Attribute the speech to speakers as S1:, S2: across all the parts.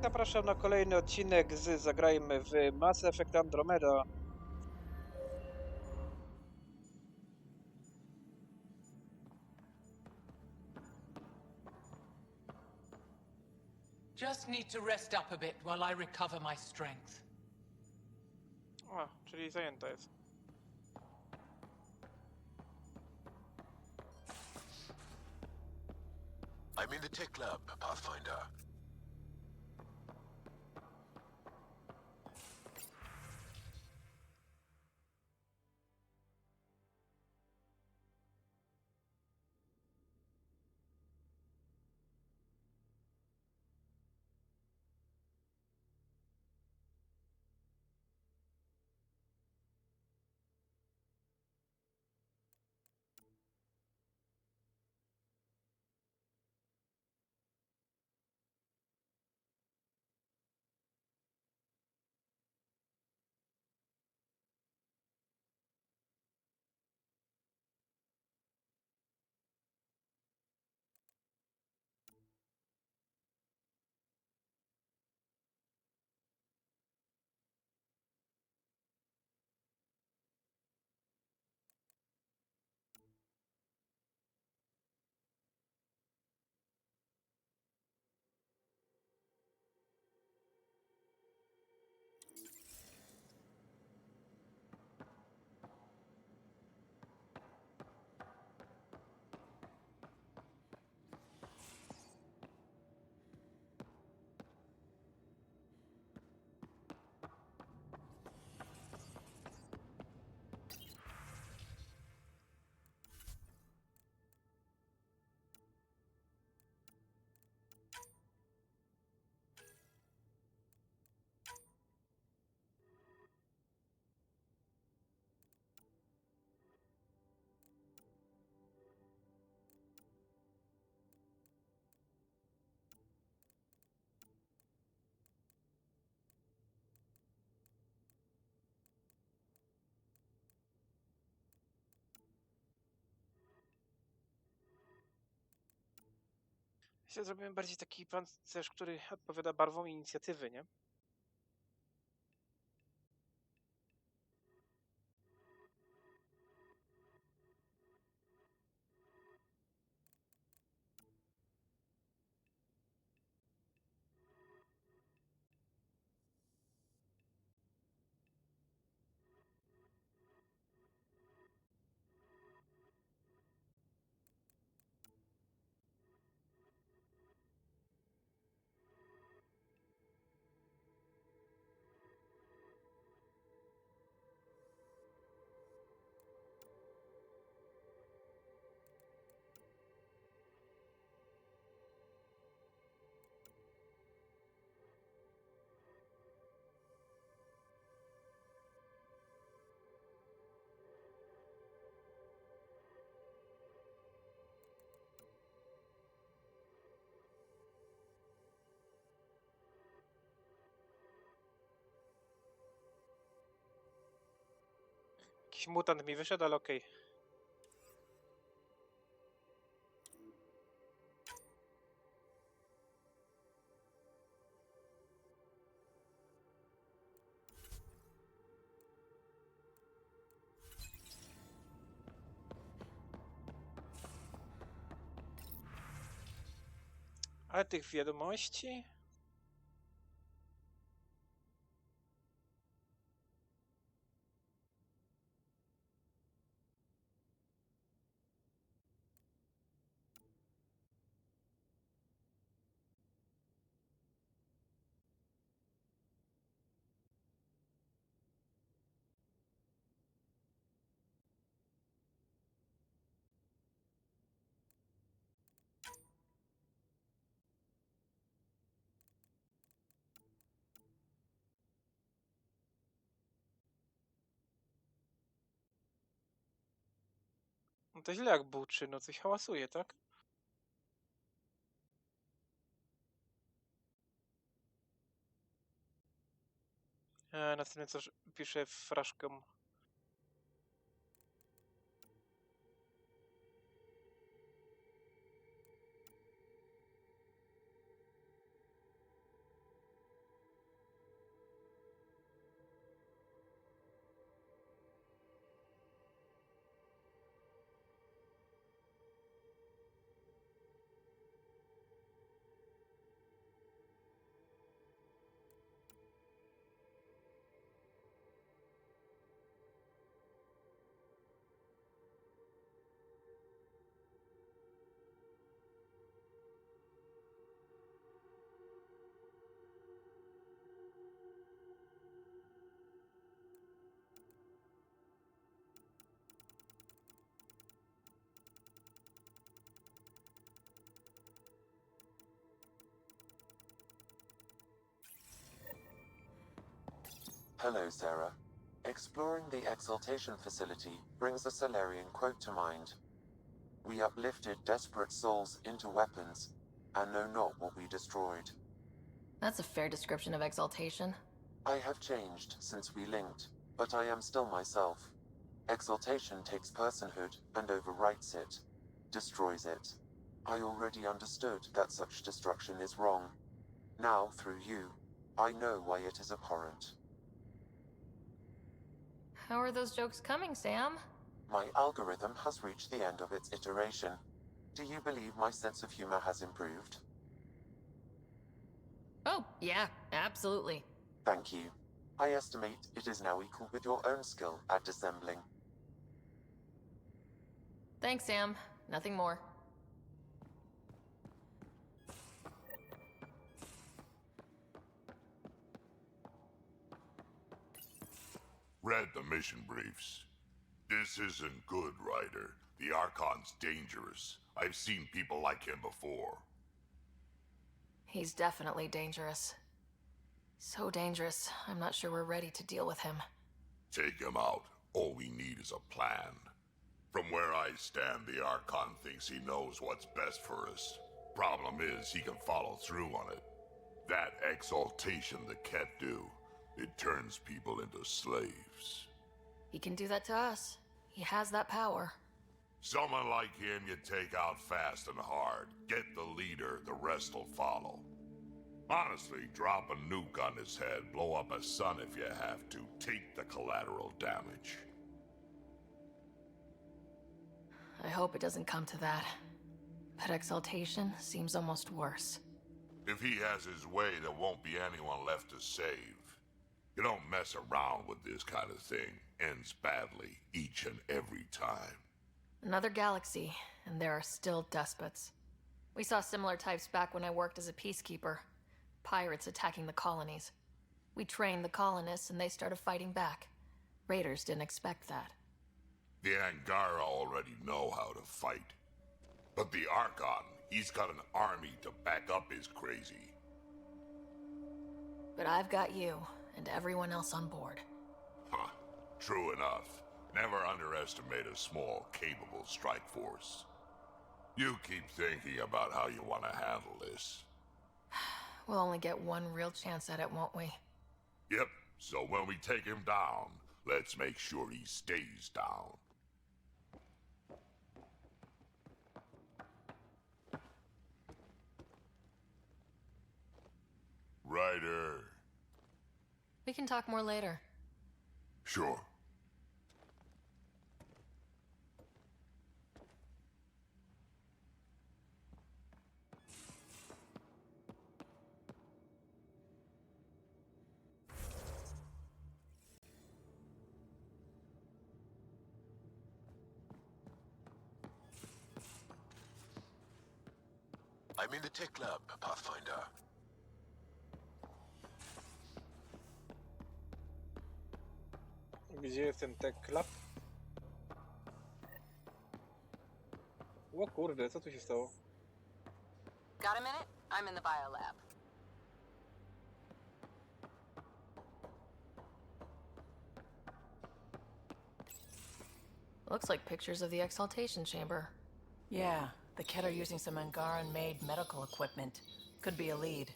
S1: Zapraszam na kolejny odcinek z Zagrajmy w Mass Effect Andromeda.
S2: Just need to rest up a bit while I recover my strength.
S1: O, czyli zajęta jest.
S3: I'm in the tech lab, Pathfinder.
S1: Dzisiaj zrobimy bardziej taki pancerz, który odpowiada barwom inicjatywy, nie? Jakiś mutant mi wyszedł, ale okej. Ale tych wiadomości... No to źle jak buczy, no coś hałasuje, tak? Następnie co piszę fraszkę.
S4: Hello, Sarah. Exploring the Exaltation facility brings a Solarian quote to mind. We uplifted desperate souls into weapons, and know not what we destroyed.
S5: That's a fair description of Exaltation.
S4: I have changed since we linked, but I am still myself. Exaltation takes personhood and overwrites it, destroys it. I already understood that such destruction is wrong. Now, through you, I know why it is abhorrent.
S5: How are those jokes coming, Sam?
S4: My algorithm has reached the end of its iteration. Do you believe my sense of humor has improved?
S5: Oh, yeah, absolutely.
S4: Thank you. I estimate it is now equal with your own skill at dissembling.
S5: Thanks, Sam. Nothing more.
S6: Read the mission briefs. This isn't good, Ryder. The Archon's dangerous. I've seen people like him before.
S5: He's definitely dangerous. So dangerous, I'm not sure we're ready to deal with him.
S6: Take him out. All we need is a plan. From where I stand, the Archon thinks he knows what's best for us. Problem is, he can follow through on it. That exaltation the Ket do, it turns people into slaves.
S5: He can do that to us. He has that power.
S6: Someone like him you take out fast and hard. Get the leader, the rest will follow. Honestly, drop a nuke on his head, blow up a sun if you have to. Take the collateral damage.
S5: I hope it doesn't come to that. But Exaltation seems almost worse.
S6: If he has his way, there won't be anyone left to save. You don't mess around with this kind of thing. Ends badly, each and every time.
S5: Another galaxy, and there are still despots. We saw similar types back when I worked as a peacekeeper. Pirates attacking the colonies. We trained the colonists and they started fighting back. Raiders didn't expect that.
S6: The Angara already know how to fight. But the Archon, he's got an army to back up his crazy.
S5: But I've got you, and everyone else on board.
S6: Huh. True enough. Never underestimate a small, capable strike force. You keep thinking about how you want to handle this.
S5: We'll only get one real chance at it, won't we?
S6: Yep, so when we take him down, let's make sure he stays down. Ryder.
S5: We can talk more later.
S6: Sure.
S3: I'm in the tech lab, Pathfinder.
S1: Gdzie jest ten tech lab? O kurde, co tu się stało?
S7: Got a minute? I'm in the biolab.
S5: Looks like pictures of the Exaltation Chamber.
S8: Yeah, the Ket are using some Angaran-made medical equipment. Could be a lead.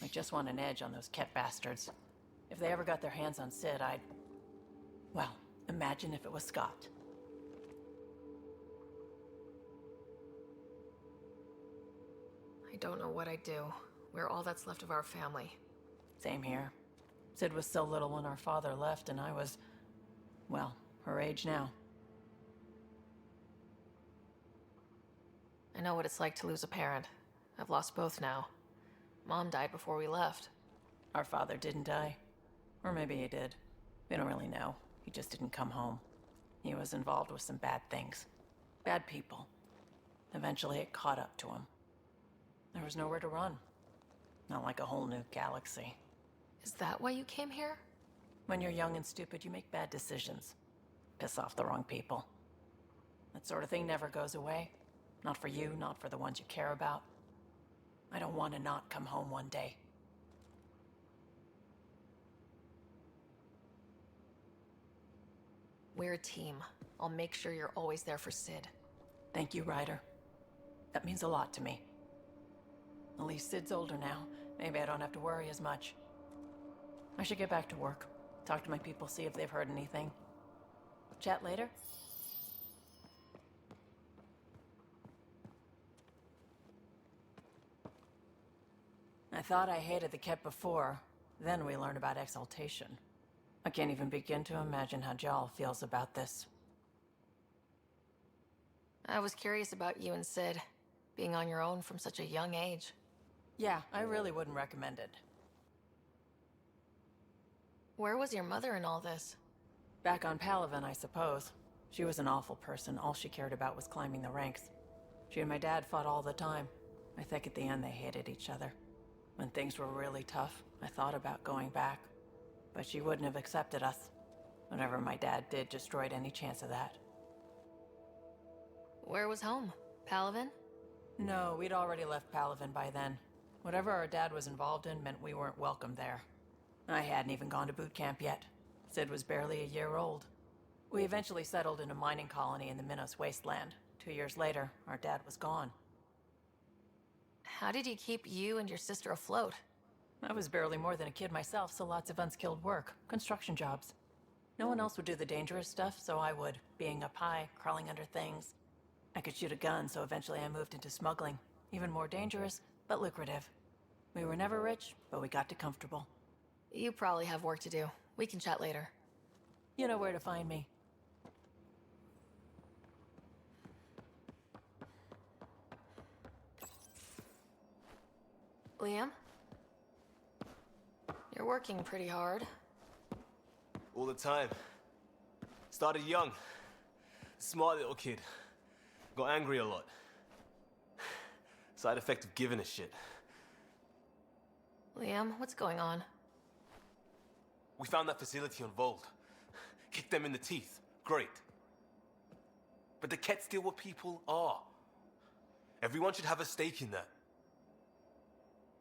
S8: I just want an edge on those Ket bastards. If they ever got their hands on Sid, I'd... Well, imagine if it was Scott.
S5: I don't know what I'd do. We're all that's left of our family.
S8: Same here. Sid was so little when our father left, and I was... well, her age now.
S5: I know what it's like to lose a parent. I've lost both now. Mom died before we left.
S8: Our father didn't die. Or maybe he did. We don't really know. He just didn't come home. He was involved with some bad things. Bad people. Eventually it caught up to him. There was nowhere to run. Not like a whole new galaxy.
S5: Is that why you came here?
S8: When you're young and stupid, you make bad decisions. Piss off the wrong people. That sort of thing never goes away. Not for you, not for the ones you care about. I don't want to not come home one day.
S5: We're a team. I'll make sure you're always there for Sid.
S8: Thank you, Ryder. That means a lot to me. At least Sid's older now. Maybe I don't have to worry as much. I should get back to work. Talk to my people, see if they've heard anything. Chat later? I thought I hated the Ket before. Then we learned about exaltation. I can't even begin to imagine how Jal feels about this.
S5: I was curious about you and Sid, being on your own from such a young age.
S8: Yeah, I really wouldn't recommend it.
S5: Where was your mother in all this?
S8: Back on Palaven, I suppose. She was an awful person. All she cared about was climbing the ranks. She and my dad fought all the time. I think at the end they hated each other. When things were really tough, I thought about going back. But she wouldn't have accepted us. Whatever my dad did destroyed any chance of that.
S5: Where was home? Palaven?
S8: No, we'd already left Palaven by then. Whatever our dad was involved in meant we weren't welcome there. I hadn't even gone to boot camp yet. Sid was barely a year old. We eventually settled in a mining colony in the Minos wasteland. 2 years later, our dad was gone.
S5: How did he keep you and your sister afloat?
S8: I was barely more than a kid myself, so lots of unskilled work. Construction jobs. No one else would do the dangerous stuff, so I would. Being up high, crawling under things. I could shoot a gun, so eventually I moved into smuggling. Even more dangerous, but lucrative. We were never rich, but we got to comfortable.
S5: You probably have work to do. We can chat later.
S8: You know where to find me.
S5: Liam? You're working pretty hard.
S9: All the time. Started young. Smart little kid. Got angry a lot. Side effect of giving a shit.
S5: Liam, what's going on?
S9: We found that facility on Vold. Kicked them in the teeth. Great. But the Ket still what people are. Everyone should have a stake in that.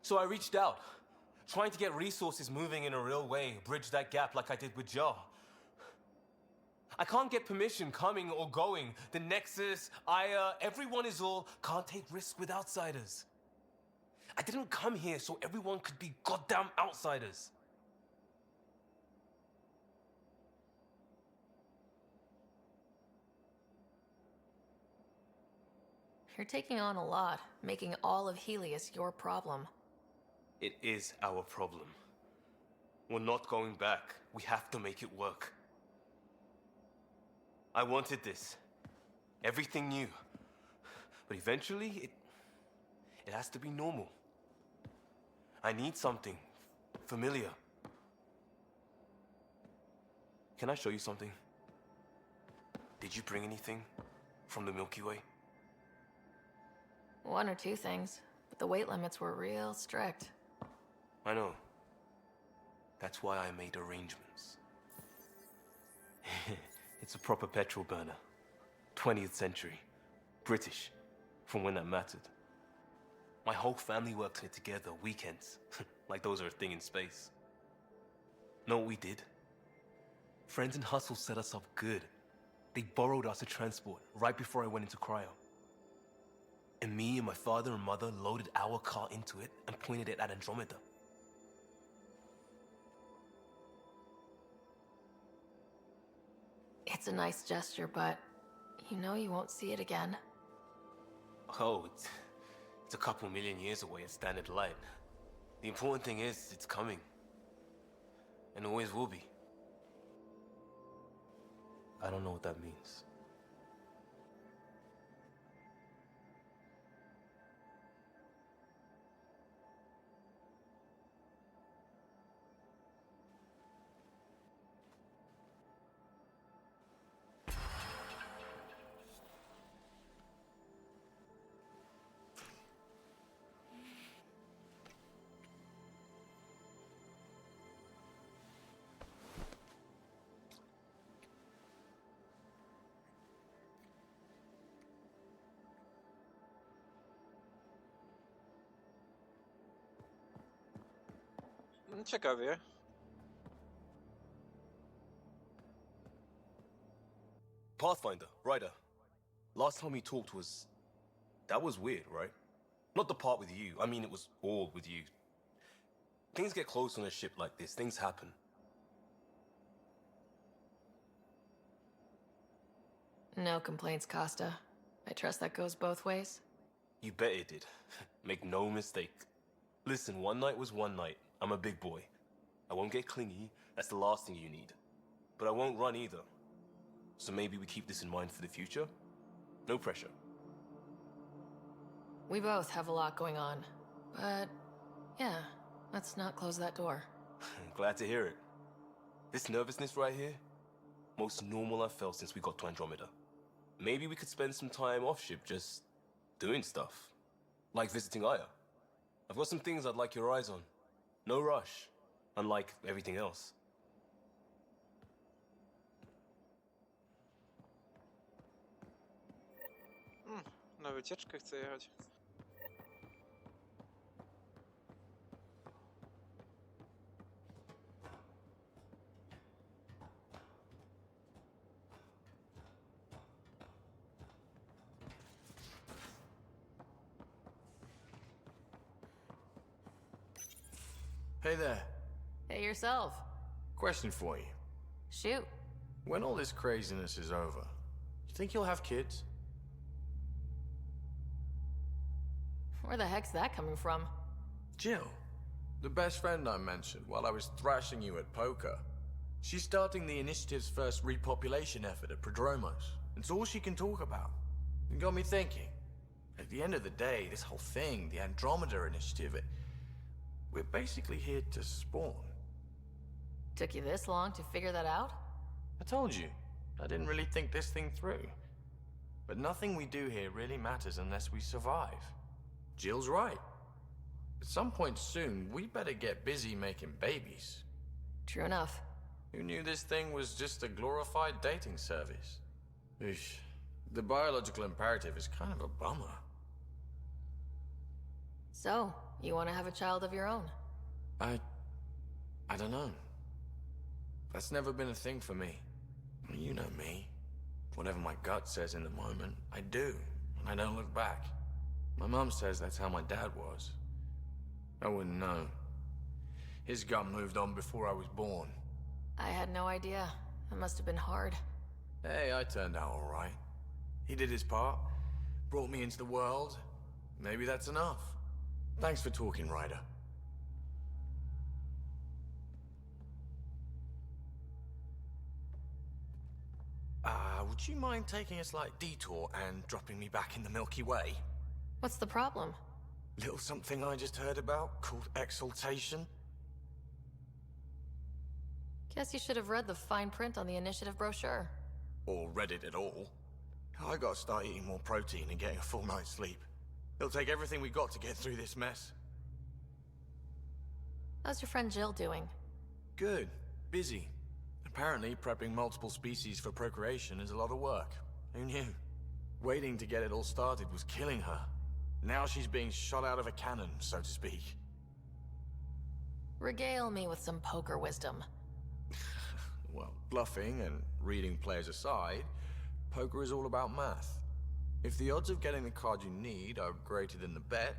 S9: So I reached out, trying to get resources moving in a real way, bridge that gap like I did with Jar. I can't get permission coming or going. The Nexus, Aya, everyone is all can't take risks with outsiders. I didn't come here so everyone could be goddamn outsiders.
S5: You're taking on a lot, making all of Helios your problem.
S9: It is our problem. We're not going back. We have to make it work. I wanted this. Everything new. But eventually, it has to be normal. I need something familiar. Can I show you something? Did you bring anything from the Milky Way?
S5: One or two things, but the weight limits were real strict.
S9: I know. That's why I made arrangements. It's a proper petrol burner. 20th century. British. From when that mattered. My whole family worked on it together, weekends. Like those are a thing in space. Know what we did? Friends in Hustle set us up good. They borrowed us a transport right before I went into cryo. And me and my father and mother loaded our car into it and pointed it at Andromeda.
S5: It's a nice gesture, but you know you won't see it again.
S9: Oh, it's a couple million years away at standard light. The important thing is, it's coming. And always will be. I don't know what that means.
S1: Ciekawie.
S9: Pathfinder, Ryder. Last time we talked was... That was weird, right? Not the part with you. I mean, it was all with you. Things get close on a ship like this. Things happen.
S5: No complaints, Costa. I trust that goes both ways.
S9: You bet it did. Make no mistake. Listen, one night was one night. I'm a big boy. I won't get clingy. That's the last thing you need. But I won't run either. So maybe we keep this in mind for the future? No pressure.
S5: We both have a lot going on. But, yeah, let's not close that door.
S9: Glad to hear it. This nervousness right here, most normal I've felt since we got to Andromeda. Maybe we could spend some time off-ship just doing stuff. Like visiting Aya. I've got some things I'd like your eyes on. No rush, unlike everything else.
S1: Na wycieczkę chcę jechać.
S10: Hey there.
S5: Hey yourself.
S10: Question for you.
S5: Shoot.
S10: When all this craziness is over, you think you'll have kids?
S5: Where the heck's that coming from?
S10: Jill, the best friend I mentioned while I was thrashing you at poker. She's starting the initiative's first repopulation effort at Prodromos. It's all she can talk about. It got me thinking. At the end of the day, this whole thing, the Andromeda initiative, we're basically here to spawn.
S5: Took you this long to figure that out?
S10: I told you, I didn't really think this thing through. But nothing we do here really matters unless we survive. Jill's right. At some point soon, we better get busy making babies.
S5: True enough.
S10: Who knew this thing was just a glorified dating service? Eesh. The biological imperative is kind of a bummer.
S5: So, you want to have a child of your own?
S10: I don't know. That's never been a thing for me. You know me. Whatever my gut says in the moment, I do, and I don't look back. My mom says that's how my dad was. I wouldn't know. His gut moved on before I was born.
S5: I had no idea. It must have been hard.
S10: Hey, I turned out all right. He did his part, brought me into the world. Maybe that's enough. Thanks for talking, Ryder. Would you mind taking a slight detour and dropping me back in the Milky Way?
S5: What's the problem?
S10: Little something I just heard about called exaltation.
S5: Guess you should have read the fine print on the initiative brochure.
S10: Or read it at all. I gotta start eating more protein and getting a full night's sleep. It'll take everything we got to get through this mess.
S5: How's your friend Jill doing?
S10: Good. Busy. Apparently, prepping multiple species for procreation is a lot of work. Who knew? Waiting to get it all started was killing her. Now she's being shot out of a cannon, so to speak.
S5: Regale me with some poker wisdom.
S10: Well, bluffing and reading players aside, poker is all about math. If the odds of getting the card you need are greater than the bet,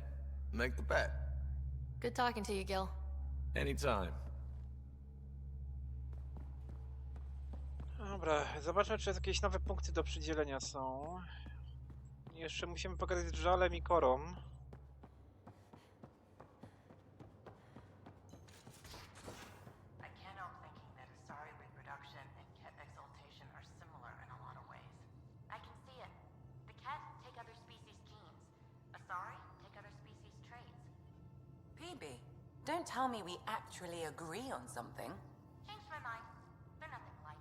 S10: make the bet.
S5: Good talking to you, Gil.
S10: Anytime.
S1: Dobra, zobaczmy, czy jakieś nowe punkty do przydzielenia są. Jeszcze musimy pogadać z Żalem i Korą.
S7: I can't help thinking that Asari reproduction and cat exaltation are similar in a lot of ways. I can see it. The cat take other species' genes. Asari take other species' traits.
S11: PB, don't tell me we actually agree on something.
S7: Changed my mind. They're nothing alike.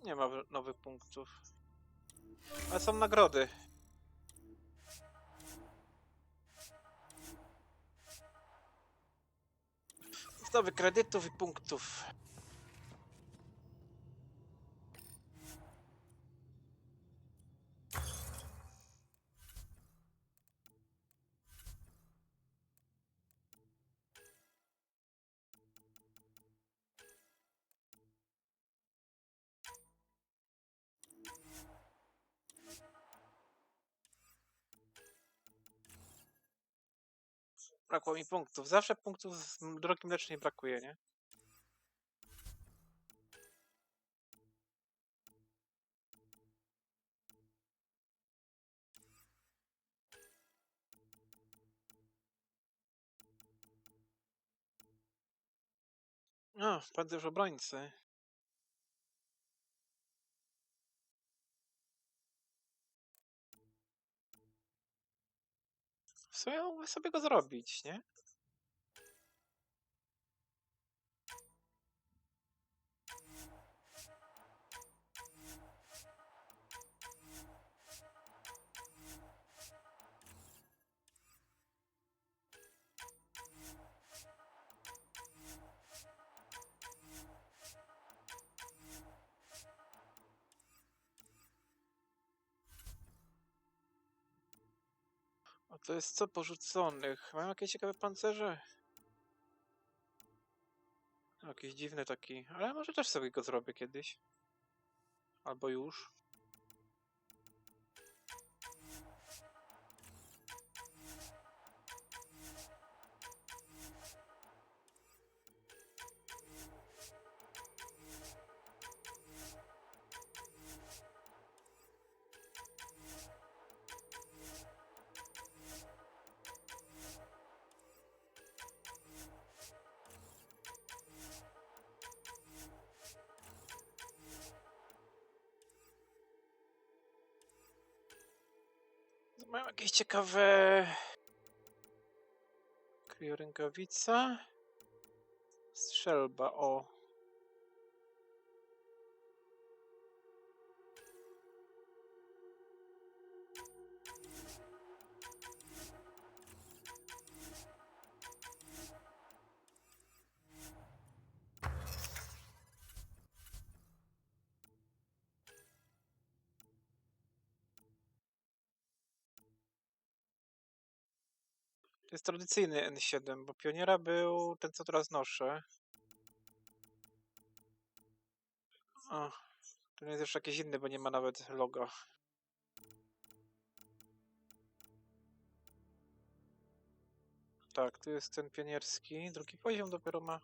S1: Nie ma nowych punktów. Ale są nagrody. Zdoby kredytów i punktów. Brakło mi punktów. Zawsze punktów z drogi mlecznej brakuje, nie? O, pancerz obrońcy. W sumie mógłby sobie go zrobić, nie? O, to jest co porzuconych? Mam jakieś ciekawe pancerze? Jakiś dziwny taki, ale może też sobie go zrobię kiedyś. Albo już. Mam jakieś ciekawe... Kryorękawica. Strzelba, o. To jest tradycyjny N7, bo pioniera był ten, co teraz noszę. O, to jest jeszcze jakiś inny, bo nie ma nawet loga. Tak, tu jest ten pionierski. Drugi poziom dopiero ma.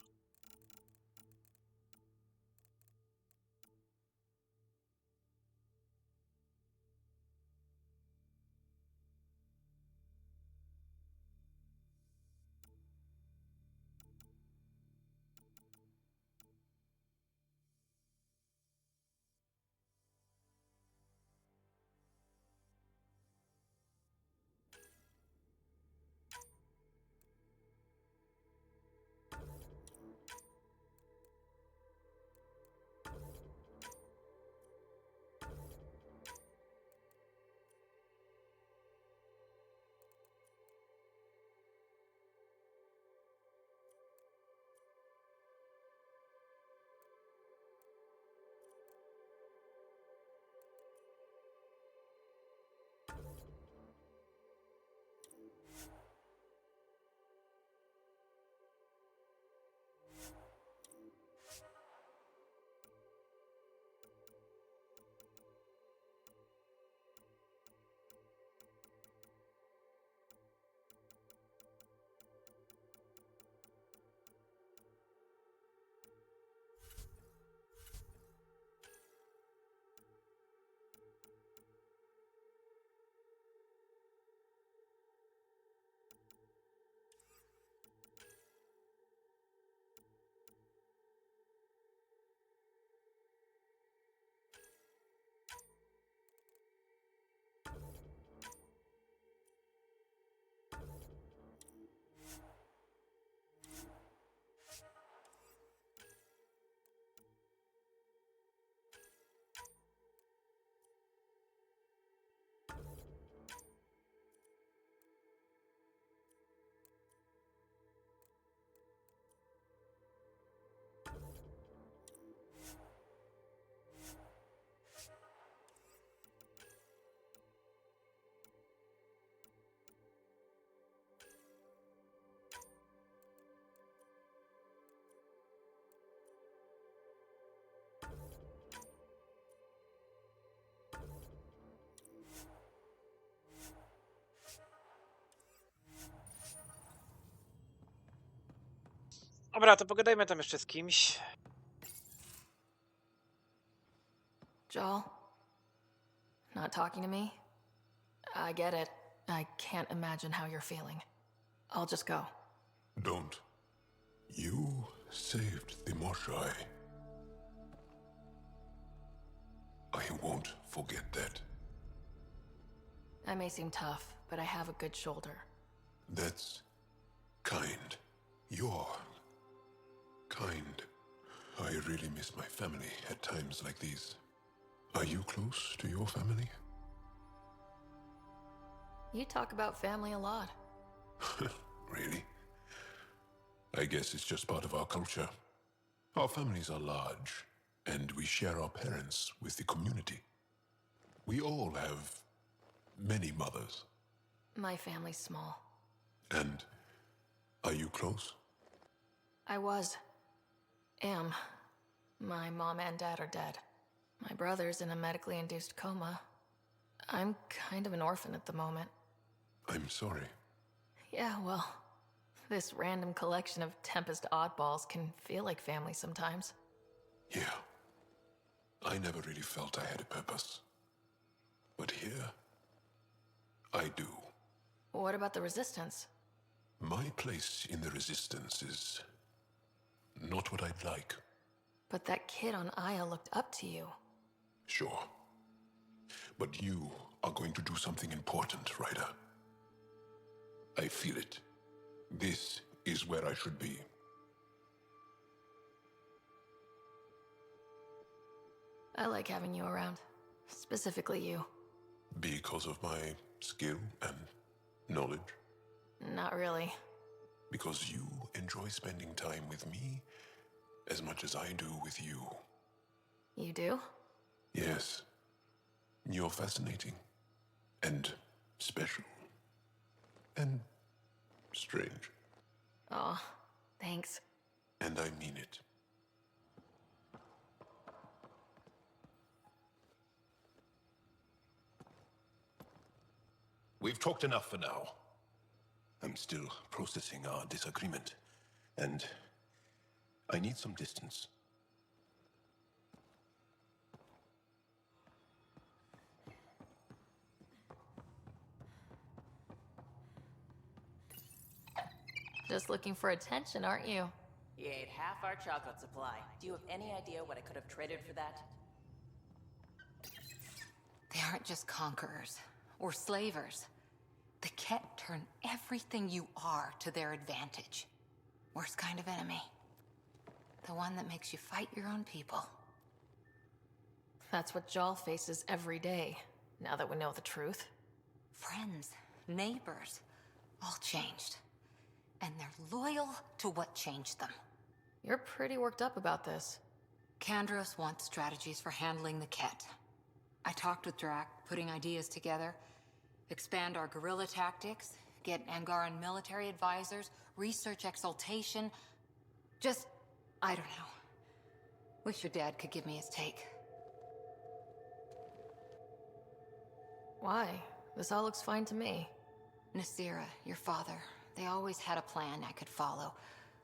S1: Dobra, to pogadajmy tam jeszcze z kimś.
S5: Joel? Not talking to me? I get it. I can't imagine how you're feeling. I'll just go.
S6: Don't. You saved the Moshai. I won't forget that.
S5: I may seem tough, but I have a good shoulder.
S6: That's kind. You're kind. I really miss my family at times like these. Are you close to your family?
S5: You talk about family a lot.
S6: Really? I guess it's just part of our culture. Our families are large, and we share our parents with the community. We all have many mothers.
S5: My family's small.
S6: And are you close?
S5: I was. Am. My mom and dad are dead. My brother's in a medically induced coma. I'm kind of an orphan at the moment.
S6: I'm sorry.
S5: Yeah, well, this random collection of Tempest oddballs can feel like family sometimes.
S6: Yeah. I never really felt I had a purpose. But here, I do.
S5: What about the Resistance?
S6: My place in the Resistance is not what I'd like.
S5: But that kid on Aya looked up to you.
S6: Sure. But you are going to do something important, Ryder. I feel it. This is where I should be.
S5: I like having you around. Specifically you.
S6: Because of my skill and knowledge?
S5: Not really.
S6: Because you enjoy spending time with me as much as I do with you.
S5: You do?
S6: Yes. You're fascinating. And special. And strange.
S5: Aw, thanks.
S6: And I mean it.
S3: We've talked enough for now. I'm still processing our disagreement, and I need some distance.
S5: Just looking for attention, aren't you?
S11: You ate half our chocolate supply. Do you have any idea what I could have traded for that?
S7: They aren't just conquerors or slavers. The Ket turn everything you are to their advantage. Worst kind of enemy. The one that makes you fight your own people.
S5: That's what Jal faces every day, now that we know the truth.
S7: Friends, neighbors, all changed. And they're loyal to what changed them.
S5: You're pretty worked up about this.
S7: Kandros wants strategies for handling the Ket. I talked with Drac, putting ideas together. Expand our guerrilla tactics, get Angaran military advisors, research exaltation. Just, I don't know. Wish your dad could give me his take.
S5: Why? This all looks fine to me.
S7: Nasira, your father, they always had a plan I could follow.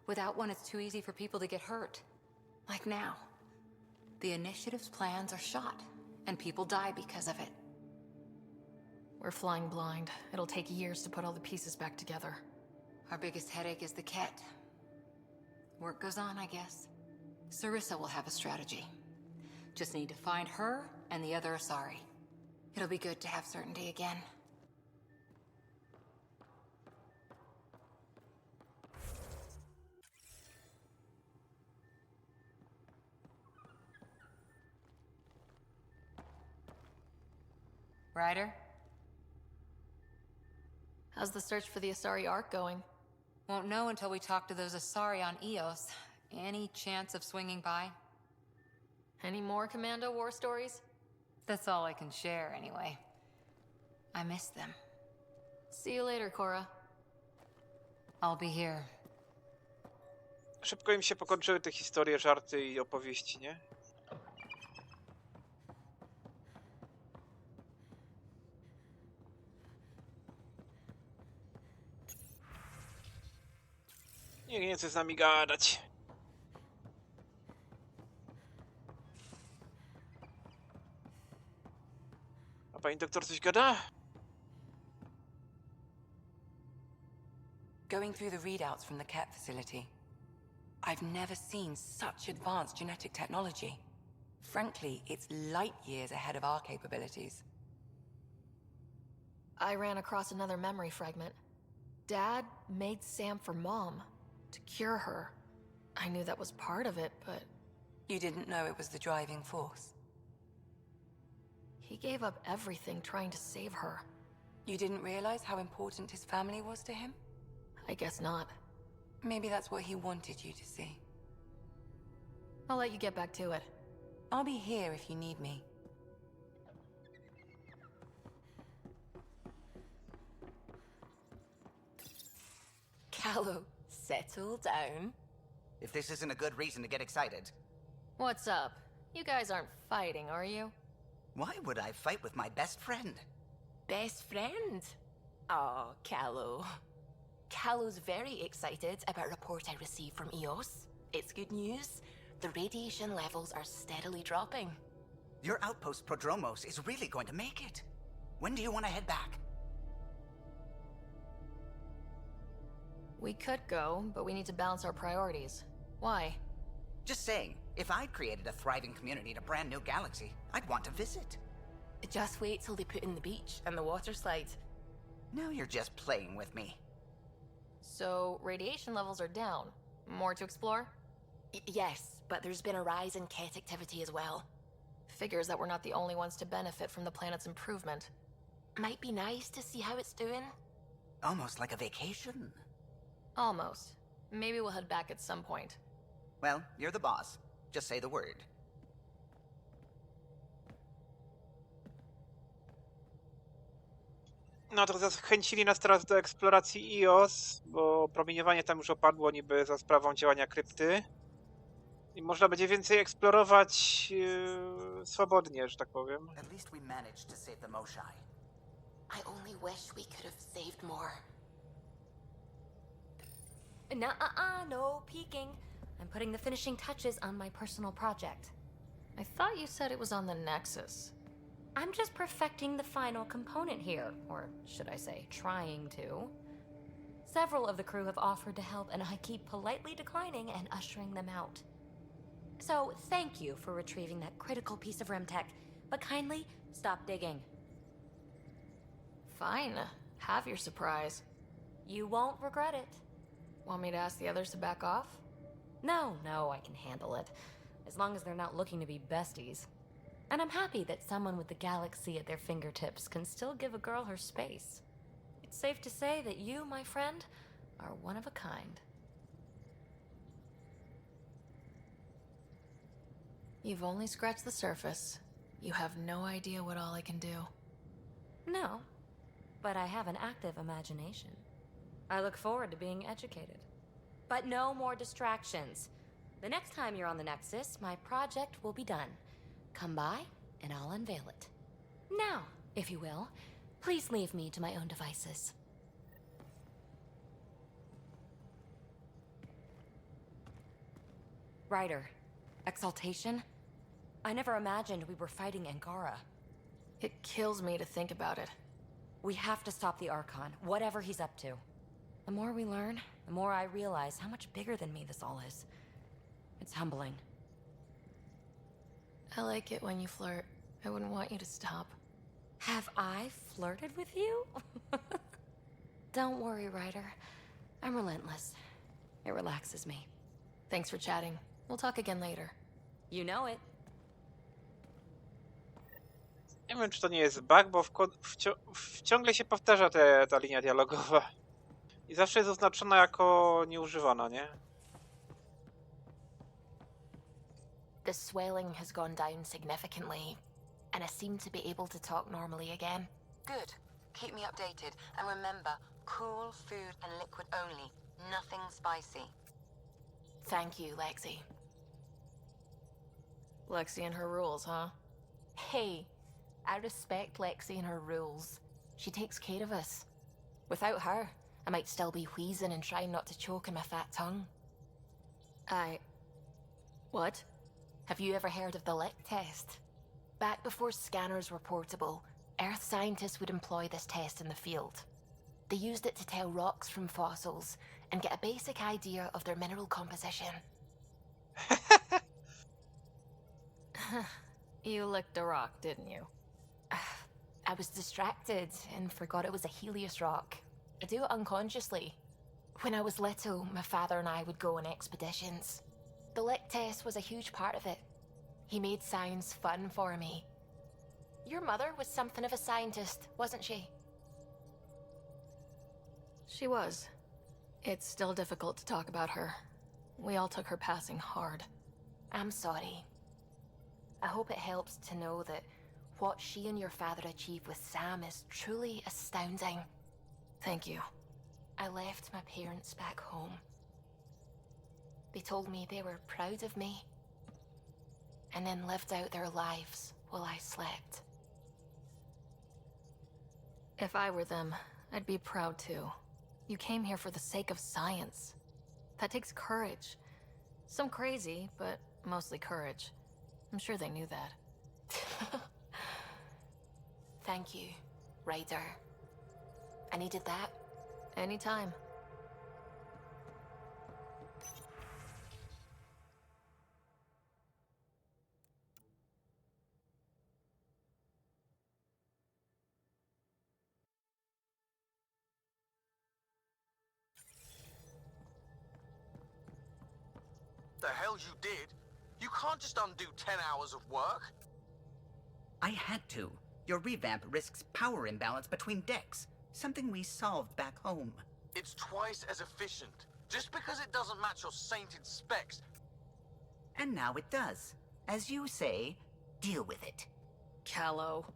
S7: Without one, it's too easy for people to get hurt. Like now. The Initiative's plans are shot, and people die because of it.
S5: We're flying blind. It'll take years to put all the pieces back together.
S7: Our biggest headache is the Ket. Work goes on, I guess. Sarissa will have a strategy. Just need to find her and the other Asari. It'll be good to have certainty again. Ryder?
S5: How's the search for the Asari Ark going?
S7: Won't know until we talk to those Asari on Eos. Any chance of swinging by?
S5: Any more Commando war stories?
S7: That's all I can share, anyway. I miss them.
S5: See you later, Cora.
S7: I'll be here.
S1: Szybko im się pokończyły te historie, żarty i opowieści, nie? Nikt nie chce z nami gadać. A pani doktor coś gada?
S11: Going through the readouts from the Ket facility, I've never seen such advanced genetic technology. Frankly, it's light years ahead of our capabilities.
S5: I ran across another memory fragment. Dad made Sam for Mom, to cure her. I knew that was part of it, but...
S11: You didn't know it was the driving force?
S5: He gave up everything trying to save her.
S11: You didn't realize how important his family was to him?
S5: I guess not.
S11: Maybe that's what he wanted you to see.
S5: I'll let you get back to it.
S11: I'll be here if you need me. Callow, settle down.
S12: If this isn't a good reason to get excited.
S5: What's up? You guys aren't fighting, are you?
S12: Why would I fight with my best friend?
S13: Best friend? Oh, Callow. Callow's very excited about a report I received from EOS. It's good news. The radiation levels are steadily dropping.
S12: Your outpost Prodromos is really going to make it. When do you want to head back?
S5: We could go, but we need to balance our priorities. Why?
S12: Just saying, if I'd created a thriving community in a brand new galaxy, I'd want to visit.
S13: Just wait till they put in the beach and the water slide.
S12: Now you're just playing with me.
S5: So, radiation levels are down. More to explore?
S13: Yes, but there's been a rise in Ket activity as well.
S5: Figures that we're not the only ones to benefit from the planet's improvement.
S13: Might be nice to see how it's doing.
S12: Almost like a vacation.
S5: Almost. Maybe we'll head back at some point.
S12: Well, you're the boss. Just say the word.
S1: No to zachęcili nas teraz do eksploracji EOS, bo promieniowanie tam już opadło niby za sprawą działania krypty. I można będzie więcej eksplorować swobodnie, że tak powiem.
S12: At least we managed to save the Moshai.
S13: I only wish we could have saved more. No peeking. I'm putting the finishing touches on my personal project.
S5: I thought you said it was on the Nexus.
S13: I'm just perfecting the final component here, or should I say, trying to. Several of the crew have offered to help, and I keep politely declining and ushering them out. So, thank you for retrieving that critical piece of REM tech, but kindly stop digging.
S5: Fine. Have your surprise.
S13: You won't regret it.
S5: Want me to ask the others to back off?
S13: No, I can handle it. As long as they're not looking to be besties. And I'm happy that someone with the galaxy at their fingertips can still give a girl her space. It's safe to say that you, my friend, are one of a kind.
S5: You've only scratched the surface. You have no idea what all I can do.
S13: No, but I have an active imagination. I look forward to being educated. But no more distractions. The next time you're on the Nexus, my project will be done. Come by, and I'll unveil it. Now, if you will, please leave me to my own devices. Ryder, Exaltation? I never imagined we were fighting Angara.
S5: It kills me to think about it.
S13: We have to stop the Archon, whatever he's up to. The more we learn, the more I realize how much bigger than me this all is. It's humbling.
S5: I like it when you flirt. I wouldn't want you to stop.
S13: Have I flirted with you? Don't worry, Ryder. I'm relentless. It relaxes me.
S5: Thanks for chatting. We'll talk again later.
S13: You know it.
S1: Nie wiem, czy to nie jest bug, bo ciągle się powtarza ta linia dialogowa. I zawsze jest oznaczona jako nieużywana, nie?
S13: The swelling has gone down significantly, and I seem to be able to talk normally again. Good. Keep me updated, and remember, cool food and liquid only. Nothing spicy. Thank you, Lexi.
S5: Lexi and her rules, huh?
S13: Hey, I respect Lexi and her rules. She takes care of us. Without her, I might still be wheezing and trying not to choke on my fat tongue.
S5: What?
S13: Have you ever heard of the lick test? Back before scanners were portable,
S14: Earth scientists would employ this test in the field. They used it to tell rocks from fossils and get a basic idea of their mineral composition.
S5: You licked a rock, didn't you?
S14: I was distracted and forgot it was a Helios rock. I do it unconsciously. When I was little, my father and I would go on expeditions. The lick test was a huge part of it. He made science fun for me. Your mother was something of a scientist, wasn't she?
S5: She was. It's still difficult to talk about her. We all took her passing hard.
S14: I'm sorry. I hope it helps to know that what she and your father achieved with Sam is truly astounding.
S5: Thank you.
S14: I left my parents back home. They told me they were proud of me, and then lived out their lives while I slept.
S5: If I were them, I'd be proud too. You came here for the sake of science. That takes courage. Some crazy, but mostly courage. I'm sure they knew that.
S14: Thank you, Ryder. I needed that.
S5: Anytime.
S15: The hell you did? You can't just undo 10 hours of work.
S12: I had to. Your revamp risks power imbalance between decks, something we solved back home.
S15: It's twice as efficient. Just because it doesn't match your sainted specs.
S12: And now it does. As you say, deal with it.
S5: Callow.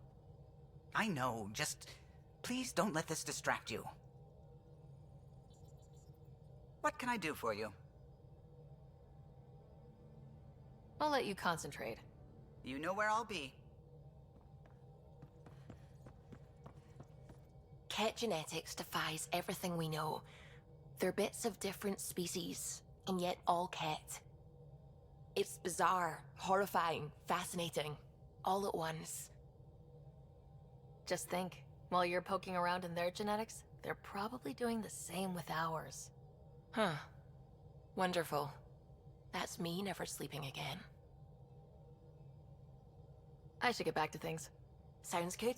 S12: I know, just please don't let this distract you. What can I do for you?
S5: I'll let you concentrate.
S12: You know where I'll be.
S14: Ket genetics defies everything we know. They're bits of different species, and yet all Ket. It's bizarre, horrifying, fascinating, all at once.
S5: Just think, while you're poking around in their genetics, they're probably doing the same with ours.
S14: Huh. Wonderful. That's me never sleeping again.
S5: I should get back to things.
S14: Sounds good.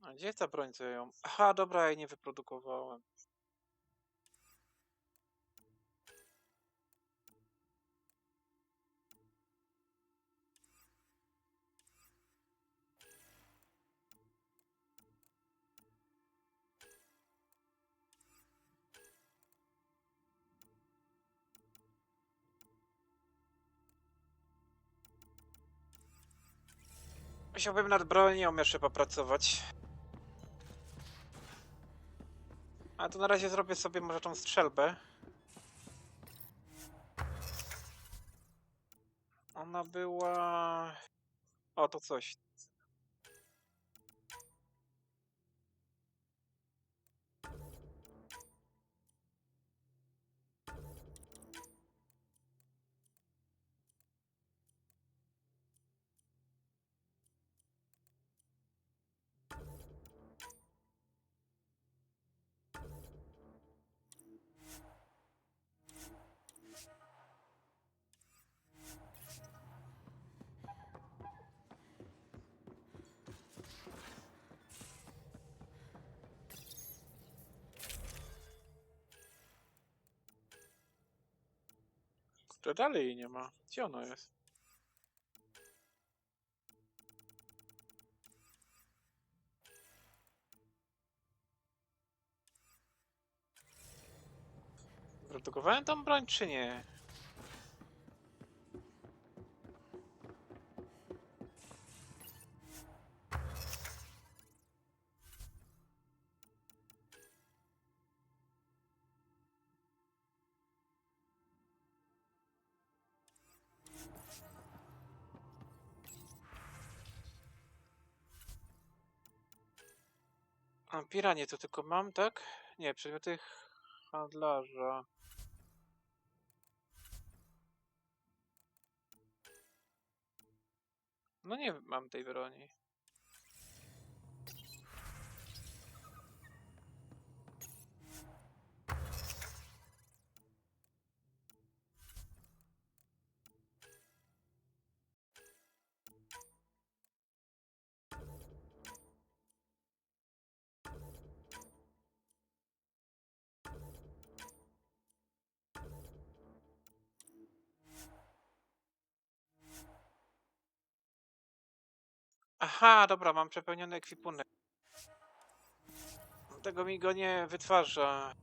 S1: A gdzie jest ta broń, co ja ją... Aha, dobra, ja jej nie wyprodukowałem. Musiałbym nad bronią jeszcze popracować. A to na razie zrobię sobie może tą strzelbę. Ona była... O, to coś. To dalej jej nie ma. Gdzie ono jest? Produkowałem tą broń, czy nie? Piranie to tylko mam, tak? Nie, przedmioty handlarza. No nie mam tej broni. Aha, dobra, mam przepełniony ekwipunek. Tego mi go nie wytwarza.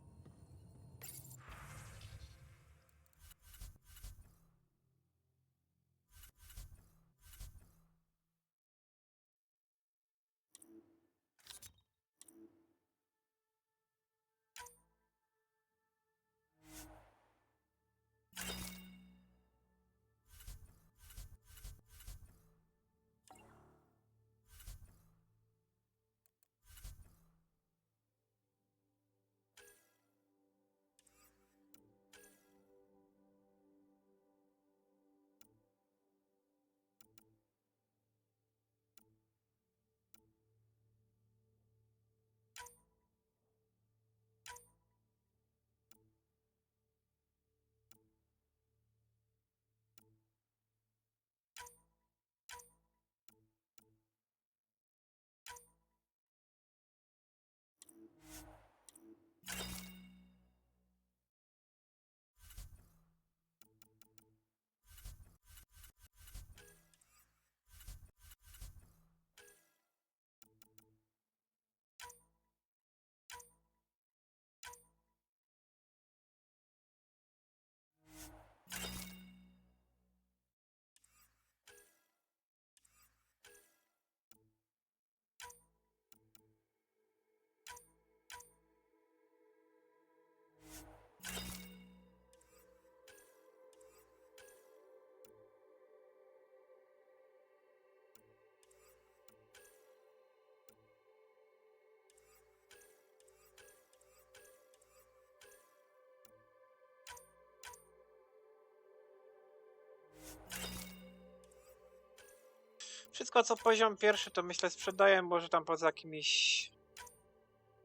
S1: Wszystko co poziom pierwszy to myślę sprzedaję, może tam poza jakimiś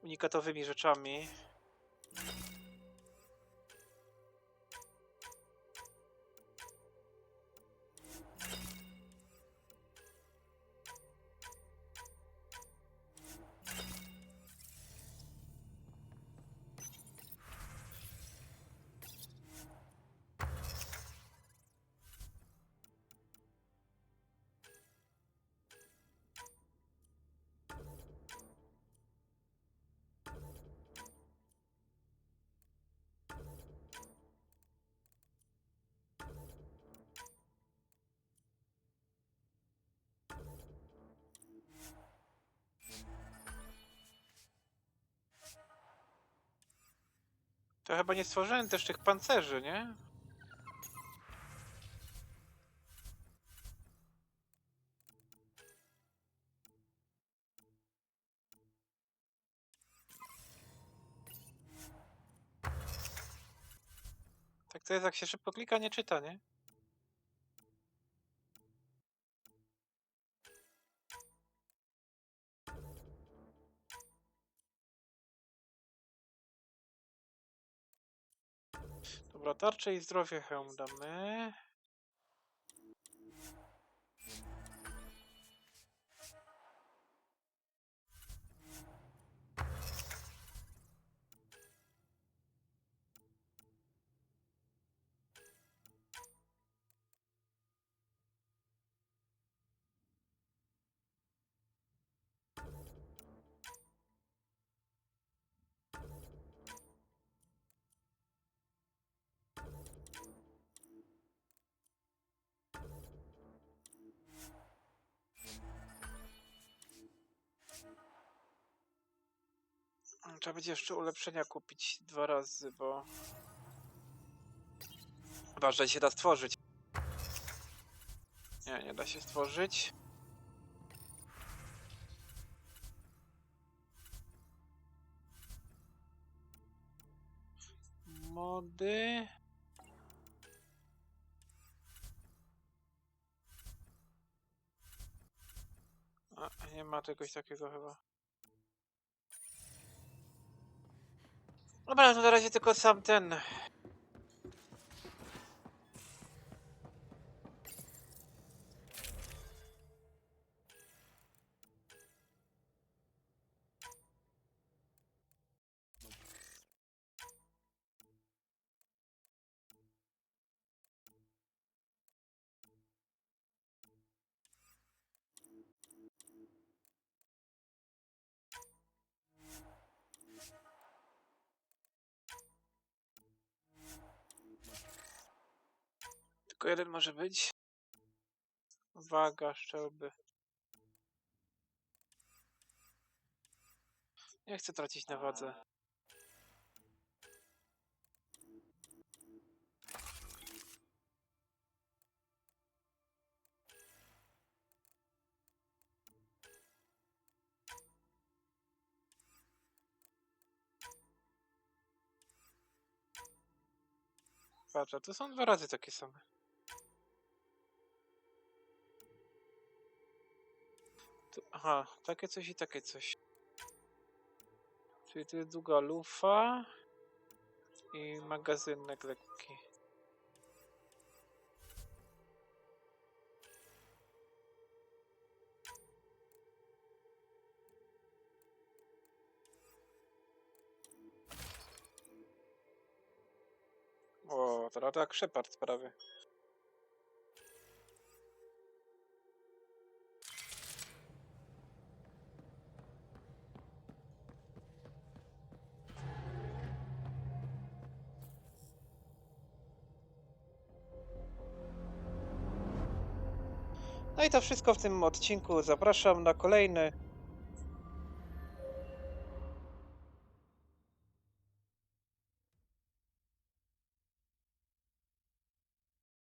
S1: unikatowymi rzeczami. To chyba nie stworzyłem też tych pancerzy, nie? Tak to jest, jak się szybko klika, nie czyta, nie? Dobra, tarcze i zdrowie hełm damy. Trzeba będzie jeszcze ulepszenia kupić 2 razy, bo... Chyba, że się da stworzyć. Nie, nie da się stworzyć. mody. A, nie ma czegoś takiego chyba. Dobra, no na razie tylko sam ten. Tylko jeden może być. Waga, szczelby. Nie chcę tracić na wadze. Patrz, a tu są 2 razy takie same. Tu, aha, takie coś i takie coś. Czyli tu jest długa lufa i magazynek lekki. O, teraz tak Shepard prawie. No i to wszystko w tym odcinku. Zapraszam na kolejny.